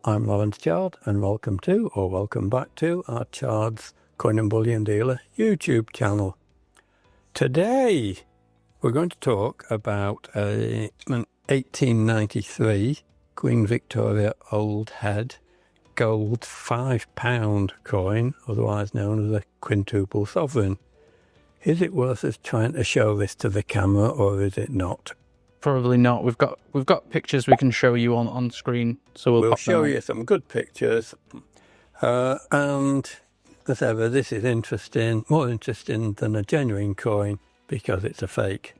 I'm Lawrence Chard, and welcome to, or welcome back to, our Chards Coin and Bullion Dealer YouTube channel. Today, we're going to talk about an 1893 Queen Victoria Old Head gold £5 coin, otherwise known as a Quintuple Sovereign. Is it worth us trying to show this to the camera, or is it not? Probably not. We've got pictures we can show you on screen, so we'll show you some good pictures. And as ever, this is more interesting than a genuine coin because it's a fake.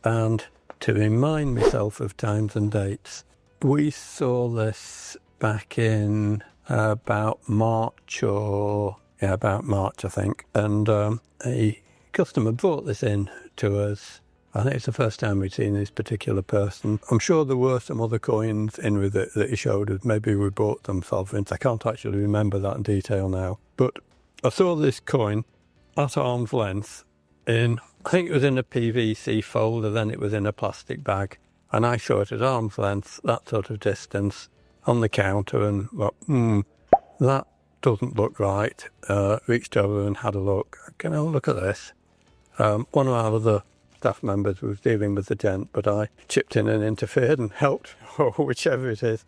And to remind myself of times and dates, we saw this back in about March, I think. And a customer brought this in to us. I think it's the first time we'd seen this particular person. I'm sure there were some other coins in with it that he showed us. Maybe we bought them sovereigns. I can't actually remember that in detail now. But I saw this coin at arm's length I think it was in a PVC folder, then it was in a plastic bag. And I saw it at arm's length, that sort of distance, on the counter, and thought, that doesn't look right. Reached over and had a look. Can I look at this? One of our other staff members was dealing with the gent, but I chipped in and interfered and helped, or whichever it is,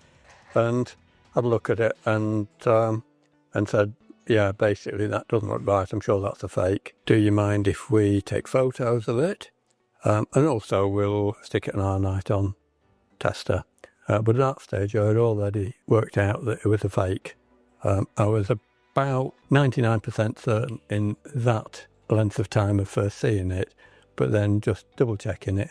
and had a look at it and said, yeah, basically that doesn't look right. I'm sure that's a fake. Do you mind if we take photos of it? And also we'll stick it in our Niton tester. But at that stage I had already worked out that it was a fake. I was about 99% certain in that length of time of first seeing it, but then just double checking it,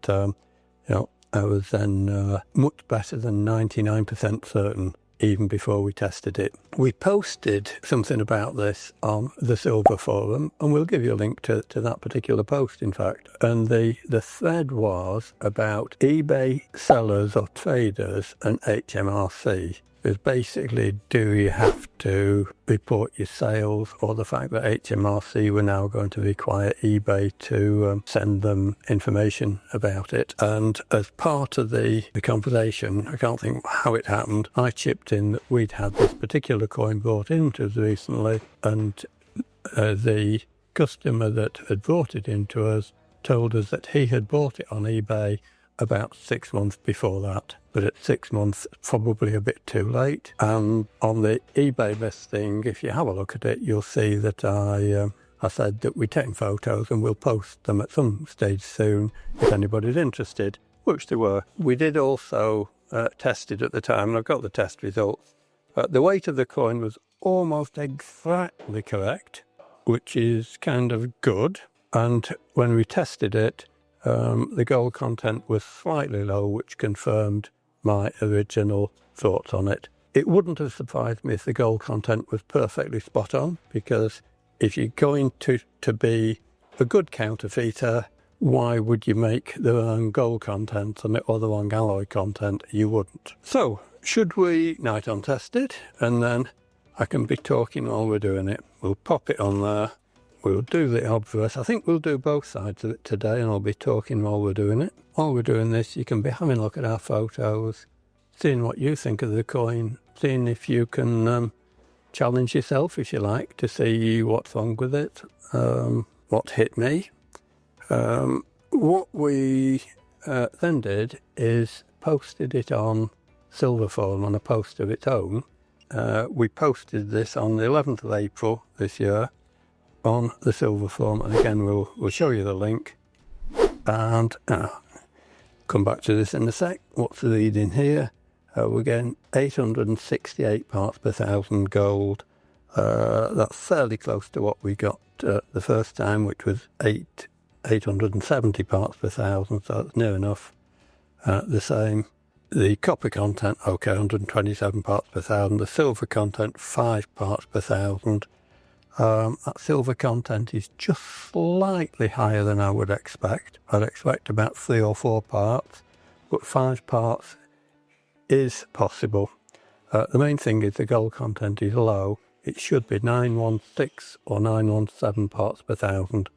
I was then much better than 99% certain even before we tested it. We posted something about this on the Silver Forum, and we'll give you a link to that particular post, in fact. And the thread was about eBay sellers or traders and HMRC. Is basically, do you have to report your sales, or the fact that HMRC were now going to require eBay to send them information about it. And as part of the conversation, I can't think how it happened, I chipped in that we'd had this particular coin brought into us recently, and the customer that had brought it into us told us that he had bought it on eBay about 6 months before that, but at 6 months, probably a bit too late. And on the eBay listing, if you have a look at it, you'll see that I said that we'd taken photos and we'll post them at some stage soon if anybody's interested, which they were. We did also test it at the time, and I've got the test results. The weight of the coin was almost exactly correct, which is kind of good. And when we tested it, the gold content was slightly low, which confirmed my original thoughts on it. It wouldn't have surprised me if the gold content was perfectly spot on, because if you're going to be a good counterfeiter, why would you make the wrong gold content or the wrong alloy content? You wouldn't. So, should we Niton test it? And then I can be talking while we're doing it. We'll pop it on there. We'll do the obverse. I think we'll do both sides of it today, and I'll be talking while we're doing it. While we're doing this, you can be having a look at our photos, seeing what you think of the coin, seeing if you can challenge yourself, if you like, to see what's wrong with it, what hit me. What we then did is posted it on Silver Forum on a post of its own. We posted this on the 11th of April this year, on the Silver Forum, and again we'll show you the link, and come back to this in a sec. What's the reading here? We're getting 868 parts per thousand gold. That's fairly close to what we got the first time, which was 870 parts per thousand, so it's near enough the same. The copper content, 127 parts per thousand. The silver content, 5 parts per thousand. That silver content is just slightly higher than I would expect. I'd expect about 3 or 4 parts, but 5 parts is possible. The main thing is the gold content is low. It should be 916 or 917 parts per thousand.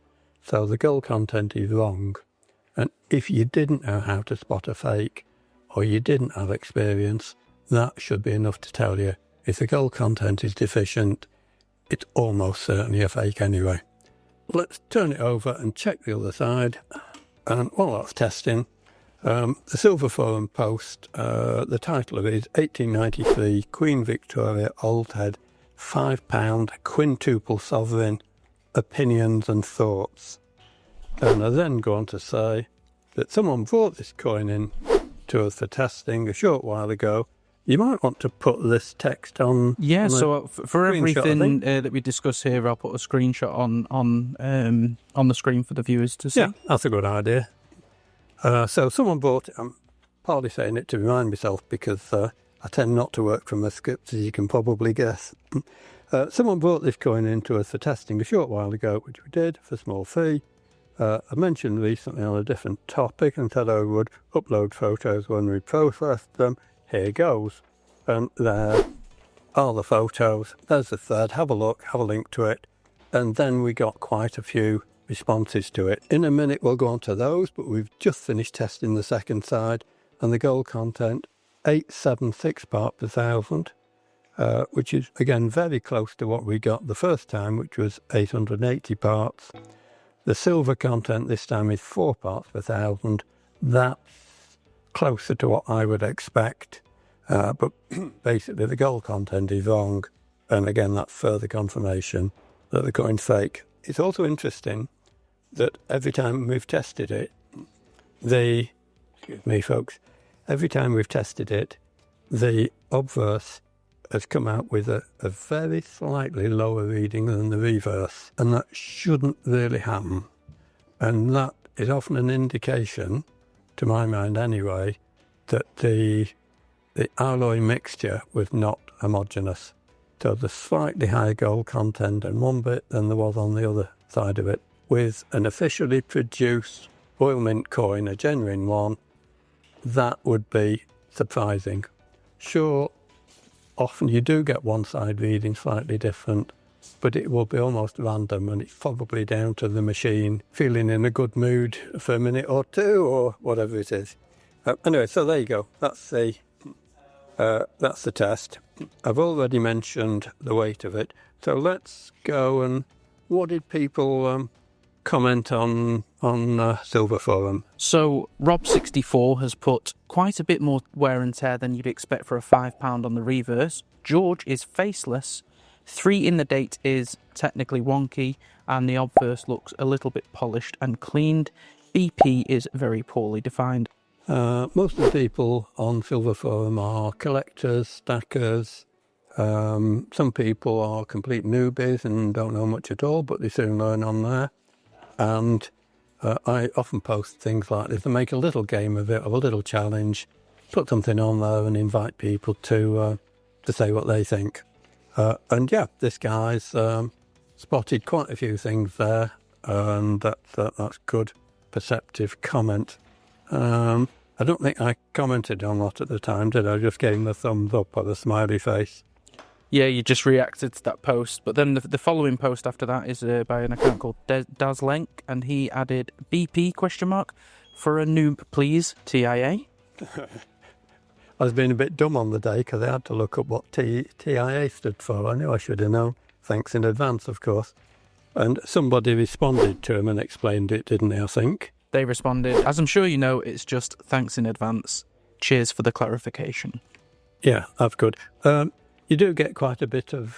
So the gold content is wrong. And if you didn't know how to spot a fake, or you didn't have experience, that should be enough to tell you if the gold content is deficient, it's almost certainly a fake anyway. Let's turn it over and check the other side. And while that's testing, the Silver Forum post, the title of it is 1893 Queen Victoria Old Head £5 Quintuple Sovereign Opinions and Thoughts. And I then go on to say that someone brought this coin in to us for testing a short while ago. You might want to put this text on. Yeah, so for everything that we discuss here, I'll put a screenshot on the screen for the viewers to see. Yeah, that's a good idea. So someone brought it. I'm partly saying it to remind myself because I tend not to work from a script, as you can probably guess. Someone brought this coin in to us for testing a short while ago, which we did for a small fee. I mentioned recently on a different topic and said I would upload photos when we processed them. Here goes. And there are the photos. There's the thread. Have a look, have a link to it. And then we got quite a few responses to it. In a minute we'll go on to those, but we've just finished testing the second side, and the gold content 876 part per thousand, which is again very close to what we got the first time, which was 880 parts. The silver content this time is 4 parts per thousand. That's closer to what I would expect, but basically the gold content is wrong, and again that's further confirmation that the coin's fake. It's also interesting that every time we've tested it, excuse me folks, every time we've tested it, the obverse has come out with a very slightly lower reading than the reverse, and that shouldn't really happen. And that is often an indication, to my mind anyway, that the alloy mixture was not homogeneous. So there's slightly higher gold content in one bit than there was on the other side of it. With an officially produced Royal Mint coin, a genuine one, that would be surprising. Sure, often you do get one side reading slightly different, but it will be almost random, and it's probably down to the machine feeling in a good mood for a minute or two, or whatever it is. Anyway, so there you go. That's the test. I've already mentioned the weight of it, so let's go and what did people comment on Silver Forum? So Rob64 has put quite a bit more wear and tear than you'd expect for a £5 on the reverse. George is faceless. 3 in the date is technically wonky, and the obverse looks a little bit polished and cleaned. BP is very poorly defined. Most of the people on Silver Forum are collectors, stackers. Some people are complete newbies and don't know much at all, but they soon learn on there. And I often post things like this and make a little game of it, or a little challenge, put something on there and invite people to say what they think. And yeah, this guy's spotted quite a few things there, and that's good, perceptive comment. I don't think I commented on that at the time, did I? Just gave him a thumbs up or a smiley face. Yeah, you just reacted to that post. But then the following post after that is by an account called Dazlenk, and he added BP ? For a noob, please, TIA. I was being a bit dumb on the day because I had to look up what TIA stood for. I knew I should have known. Thanks in advance, of course. And somebody responded to him and explained it, didn't they, I think? They responded, as I'm sure you know, it's just thanks in advance. Cheers for the clarification. Yeah, that's good. You do get quite a bit of,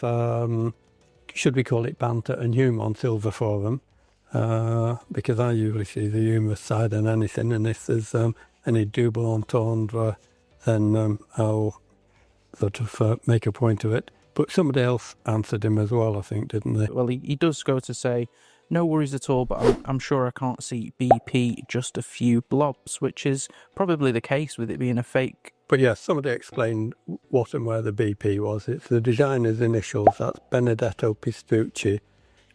should we call it banter and humour on Silver Forum, because I usually see the humorous side in anything, and if there's any double entendre, then I'll sort of make a point of it. But somebody else answered him as well, I think, didn't they? Well, he does go to say, no worries at all, but I'm sure I can't see BP, just a few blobs, which is probably the case with it being a fake. But yes, somebody explained what and where the BP was. It's the designer's initials, that's Benedetto Pistucci,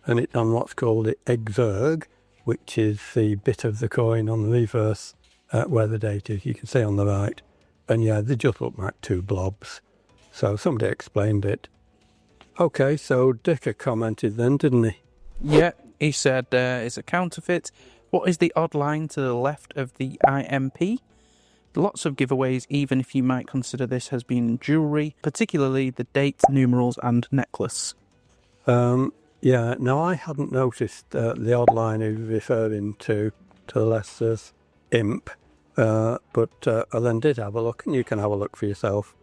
and it's on what's called the exerg, which is the bit of the coin on the reverse where the date is. You can see on the right. And yeah, they just look like 2 blobs. So somebody explained it. Okay, so Dicker commented then, didn't he? Yeah, he said it's a counterfeit. What is the odd line to the left of the IMP? Lots of giveaways, even if you might consider this has been jewellery, particularly the date, numerals and necklace. Yeah, now I hadn't noticed the odd line he was referring to Lester's imp, but I then did have a look, and you can have a look for yourself.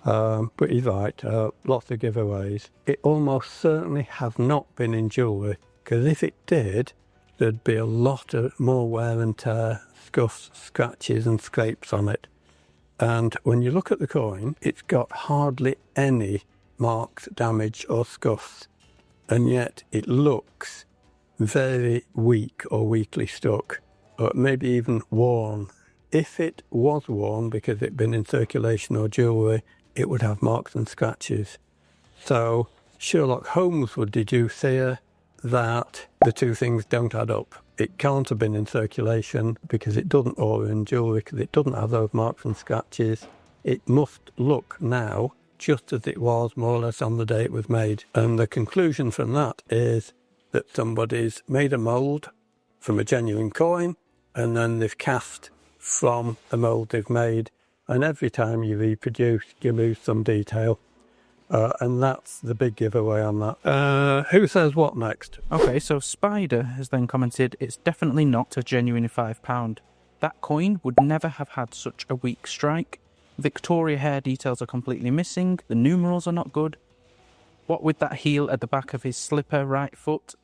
But he's right, lots of giveaways. It almost certainly has not been in jewellery, because if it did, there'd be a lot of more wear and tear, scuffs, scratches and scrapes on it. And when you look at the coin, it's got hardly any marks, damage or scuffs. And yet it looks very weak or weakly stuck, or maybe even worn. If it was worn because it'd been in circulation or jewellery, it would have marks and scratches. So Sherlock Holmes would deduce here that the two things don't add up. It can't have been in circulation because it doesn't, or in jewellery because it doesn't have those marks and scratches. It must look now just as it was more or less on the day it was made. And the conclusion from that is that somebody's made a mould from a genuine coin, and then they've cast from the mould they've made, and every time you reproduce, you lose some detail. And that's the big giveaway on that. Who says what next? Okay, so Spider has then commented, it's definitely not a genuine £5. That coin would never have had such a weak strike. Victoria hair details are completely missing. The numerals are not good. What with that heel at the back of his slipper right foot?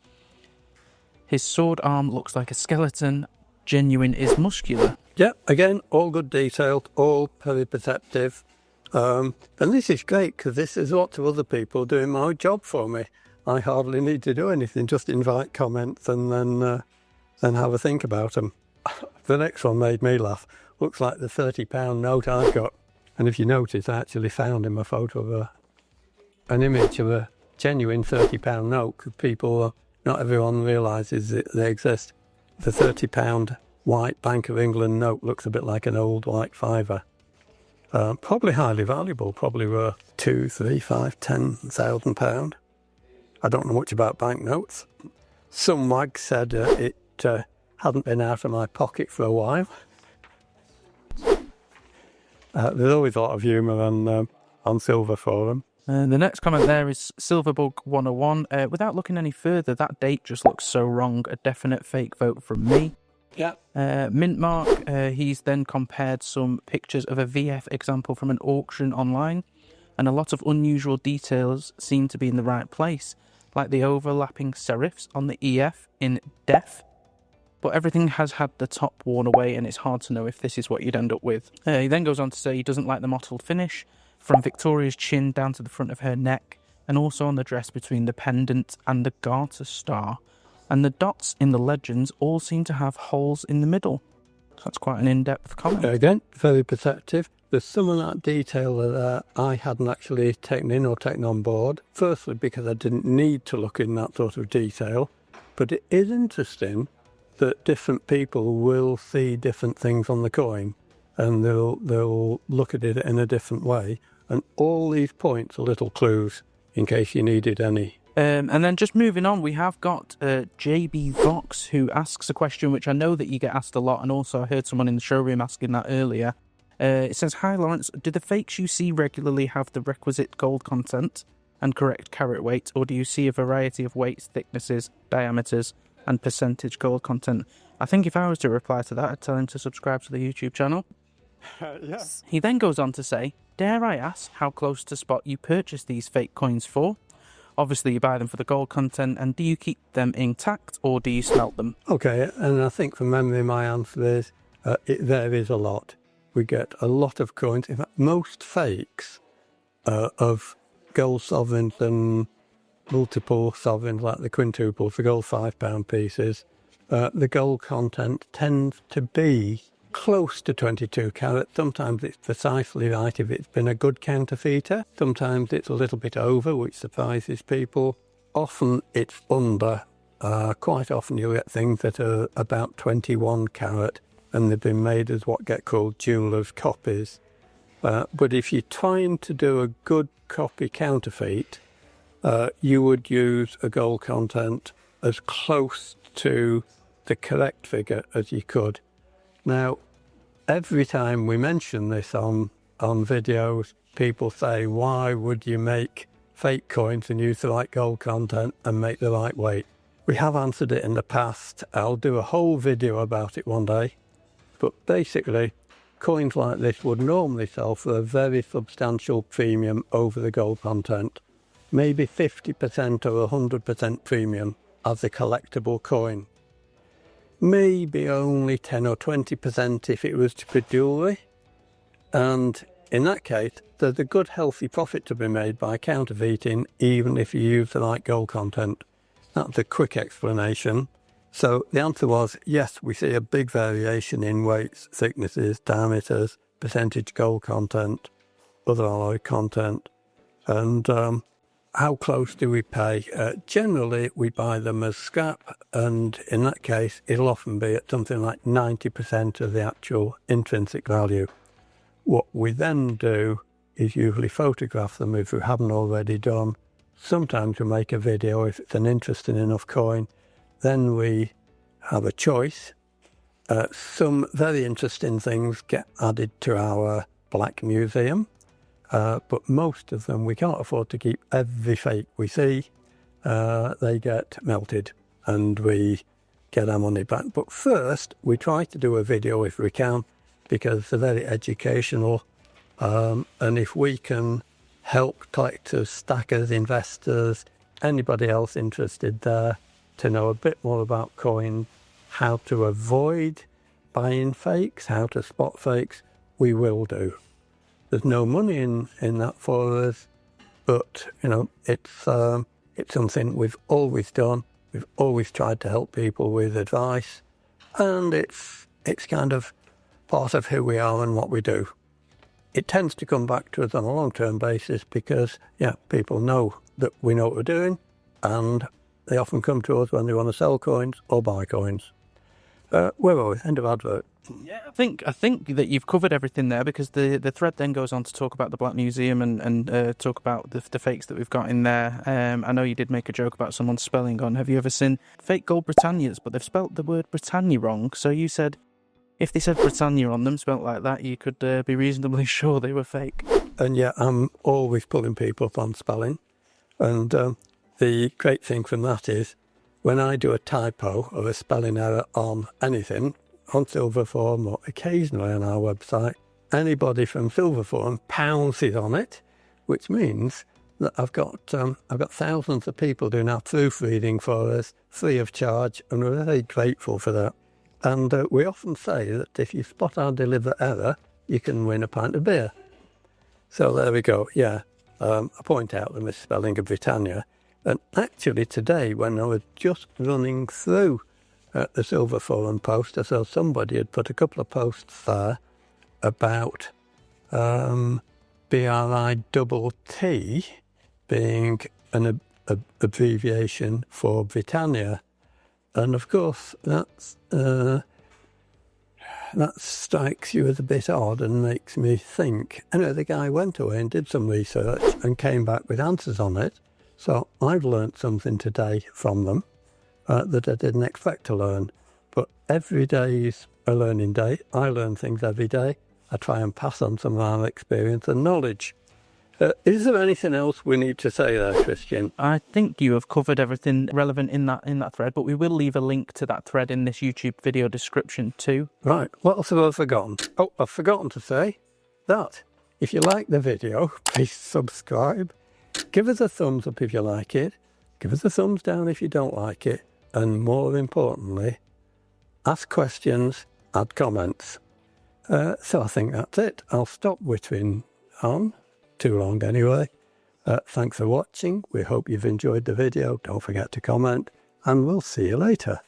His sword arm looks like a skeleton. Genuine is muscular. Yeah, again, all good detailed, all very perceptive. And this is great because this is lots of other people doing my job for me. I hardly need to do anything, just invite comments and then have a think about them. The next one made me laugh. Looks like the £30 note I've got. And if you notice, I actually found in my photo of an image of a genuine £30 note, because not everyone realises that they exist. The £30 white Bank of England note looks a bit like an old white fiver. Probably highly valuable, probably worth £2,000, £3,000, £5,000, £10,000. I don't know much about banknotes. Some wag said it hadn't been out of my pocket for a while. There's always a lot of humour on silver for them. The next comment there is Silverbug101. Without looking any further, that date just looks so wrong. A definite fake vote from me. Yeah. Mintmark, he's then compared some pictures of a VF example from an auction online, and a lot of unusual details seem to be in the right place, like the overlapping serifs on the EF in def. But everything has had the top worn away, and it's hard to know if this is what you'd end up with. He then goes on to say he doesn't like the mottled finish, from Victoria's chin down to the front of her neck, and also on the dress between the pendant and the garter star. And the dots in the legends all seem to have holes in the middle. So that's quite an in-depth comment. Again, very perceptive. There's some of that detail that I hadn't actually taken in or taken on board. Firstly, because I didn't need to look in that sort of detail. But it is interesting that different people will see different things on the coin, and they'll look at it in a different way. And all these points are little clues in case you needed any. And then just moving on, we have got JB Vox, who asks a question which I know that you get asked a lot, and also I heard someone in the showroom asking that earlier. It says, "Hi Lawrence, do the fakes you see regularly have the requisite gold content and correct carat weight, or do you see a variety of weights, thicknesses, diameters, and percentage gold content?" I think if I was to reply to that, I'd tell him to subscribe to the YouTube channel. Yes. He then goes on to say, "Dare I ask how close to spot you purchase these fake coins for? Obviously, you buy them for the gold content, and do you keep them intact, or do you smelt them?" Okay, and I think from memory my answer is it varies a lot. We get a lot of coins. In fact, most fakes of gold sovereigns and multiple sovereigns, like the quintuples, the gold £5 pieces, the gold content tends to be close to 22 carat. Sometimes it's precisely right if it's been a good counterfeiter. Sometimes it's a little bit over, which surprises people. Often it's under. Quite often you get things that are about 21 carat, and they've been made as what get called jeweller's copies. But if you're trying to do a good copy counterfeit, you would use a gold content as close to the correct figure as you could. Now, every time we mention this on videos, people say, why would you make fake coins and use the right gold content and make the right weight? We have answered it in the past. I'll do a whole video about it one day. But basically, coins like this would normally sell for a very substantial premium over the gold content. Maybe 50% or 100% premium as a collectible coin. Maybe only 10 or 20% if it was to be jewellery. And in that case, there's a good healthy profit to be made by counterfeiting, even if you use the right gold content. That's a quick explanation. So the answer was, yes, we see a big variation in weights, thicknesses, diameters, percentage gold content, other alloy content. And how close do we pay? Generally, we buy them as scrap, and in that case, it'll often be at something like 90% of the actual intrinsic value. What we then do is usually photograph them if we haven't already done. Sometimes we make a video if it's an interesting enough coin. Then we have a choice. Some very interesting things get added to our black museum, but most of them we can't afford to keep every fake we see. They get melted and we get our money back. But first, we try to do a video if we can, because they're very educational. And if we can help collectors, stackers, investors, anybody else interested there to know a bit more about coins, how to avoid buying fakes, how to spot fakes, we will do. There's no money in that for us, but you know, it's something we've always done. We've always tried to help people with advice, and it's kind of part of who we are and what we do. It tends to come back to us on a long-term basis because, yeah, people know that we know what we're doing, and they often come to us when they want to sell coins or buy coins. Where are we? End of advert. Yeah, I think that you've covered everything there, because the thread then goes on to talk about the Black Museum and talk about the fakes that we've got in there. I know you did make a joke about someone spelling on. Have you ever seen fake gold Britannias, but they've spelt the word Britannia wrong? So you said if they said Britannia on them, spelt like that, you could be reasonably sure they were fake. And yeah, I'm always pulling people up on spelling. And the great thing from that is, when I do a typo or a spelling error on anything, on Silverform or occasionally on our website, anybody from Silverform pounces on it, which means that I've got thousands of people doing our proofreading for us, free of charge, and we're very grateful for that. And we often say that if you spot our deliberate error, you can win a pint of beer. So there we go. Yeah, I point out the misspelling of Britannia. And actually today, when I was just running through the Silverform post, I saw somebody had put a couple of posts there about BRITT being an abbreviation for Britannia. And of course, that strikes you as a bit odd and makes me think. Anyway, the guy went away and did some research and came back with answers on it. So I've learnt something today from them that I didn't expect to learn. But every day is a learning day. I learn things every day. I try and pass on some of our experience and knowledge. Is there anything else we need to say there, Christian? I think you have covered everything relevant in that thread, but we will leave a link to that thread in this YouTube video description too. Right, what else have I forgotten? Oh, I've forgotten to say that if you like the video, please subscribe. Give us a thumbs up if you like it. Give us a thumbs down if you don't like it. And more importantly, ask questions, add comments. So I think that's it. I'll stop whittering on. Too long anyway. Thanks for watching. We hope you've enjoyed the video. Don't forget to comment, and we'll see you later.